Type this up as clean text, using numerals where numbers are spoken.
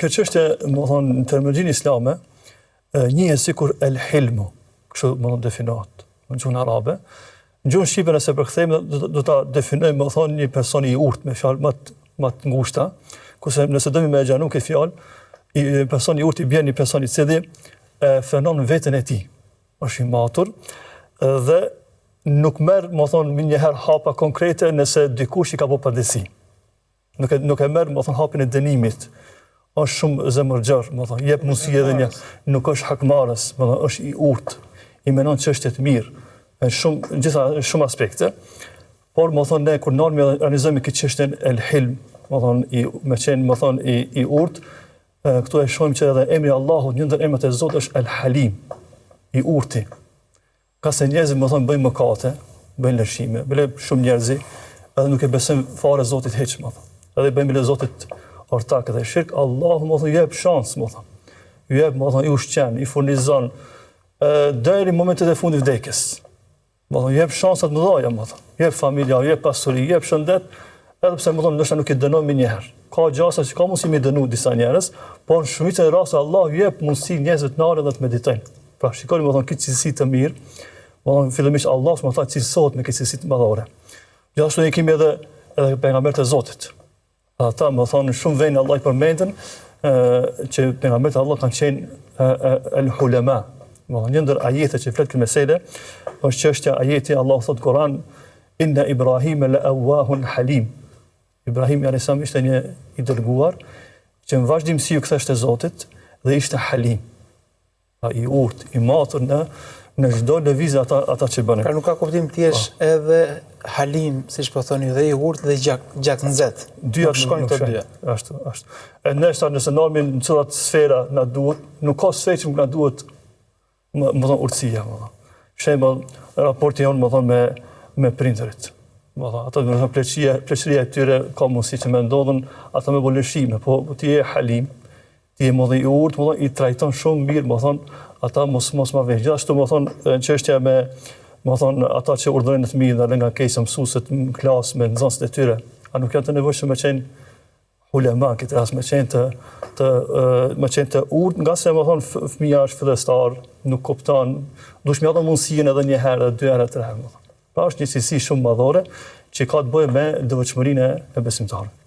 Kjo çështje, më thonë, në terminologjinë islame, njihet sikur el-hilmu, kështu më thonë definohet në gjuhën arabe. Në gjuhën shqipe nëse përkthejmë do ta definojmë, më thonë, një person i urtë me fjalë më të ngushta, kurse nëse do më xhanu këtë fjalë, i person i urtë i bën një person i cili frenon veten e tij. Është i matur dhe nuk merr, më thonë, njëherë hapa konkrete nëse dikush i ka bërë padrejti. Nuk e merr, më thonë, hapin e dënimit. Është shumë zemërgjër, më thonë, jep mundësi edhe një, nuk është hakmarrës, më thonë, është i urtë, i menon çështje të mirë, në shumë aspekte. Por, më thonë, ne kur normi analizojmë këtë çështjen el-hilm, më thonë, me qenë, më thonë, i urtë, këtu e shohim që edhe emri Allahut, një ndër emrat e Zotit është el-Halim, i urti. Ka se njerëzit, më thonë, bëjnë mëkate, bëjnë lëshime, bile shumë njerëzi, edhe nuk e besojnë fare Zotit hiç, më thonë. Edhe bëjmë bile Zotit ortak dhe shirk, Allahu, më thonë, jep shans, më thonë. Jep, më thonë, i ushqen, i furnizon, deri momentet e fundit vdekjes. Më thonë, jep shansat më dhaja, më thonë. Jep familja, jep pasuri, jep shëndet, edhe pse, më thonë, ndoshta nuk i dënon më njëherë. Ka gjasa që ka mundësi me dënu disa njerëz, por në shumicën e rasteve Allahu jep mundësi njerëzve të ndarën dhe të meditojnë. Pra, shikoni, më thonë, këtë cilësi të mirë, më thonë, fillimisht Allah, më thonë, cilësohet me këtë cilësi të madhore. Gjithashtu ne kemi edhe pejgamberët e Zotit. Ata, më thonë, në shumë vende Allah i përmendën që pejgamberët e Allah kanë qenë el-hulema. Më thonë, një ndër ajete që flet këtë mesele është çështja ajeti Allahu thotë Kur'an, inna Ibrahima la'awwahun halim. Ibrahim alayhis salam ishte një i dërguar që në vazhdimsi u ktheshte Zotit dhe ishte halim. I urtë, i matur në çdo lëvizje ata që bënë. Pra nuk ka kuptim ti jesh edhe halim, siç po thoni, dhe i urtë dhe gjaknxet. Dyja shkojnë këto dy. Ashtu. E neshta nëse normin në cilat sfera na duhet, nuk ka sferë që na duhet më thonë urtësia, më thonë. Shembull, raporti jon më thonë me prindërit. Më thonë, ata më thonë pleqëria e tyre ka mundësi që më ndodhen ata me bolëshime, po ti je halim, ti je më thonë i urtë, më thonë i trajton shumë mirë, më thonë ata mos ma vesh. Gjithashtu më thonë në çështja me më thonë ata që urdhërojnë të mirë dhe nga keqja mësuesit në klasë me nxënësit e tyre, a nuk janë të nevojshëm me qenë ulema këtë rast, me qenë të urtë, nga se më thonë fëmija është fillestar, nuk kupton, duhet më jap mundësinë edhe një herë, dy herë, tre herë. Pra është një cilësi shumë madhore që ka të bëjë me devotshmërinë e besimtarit.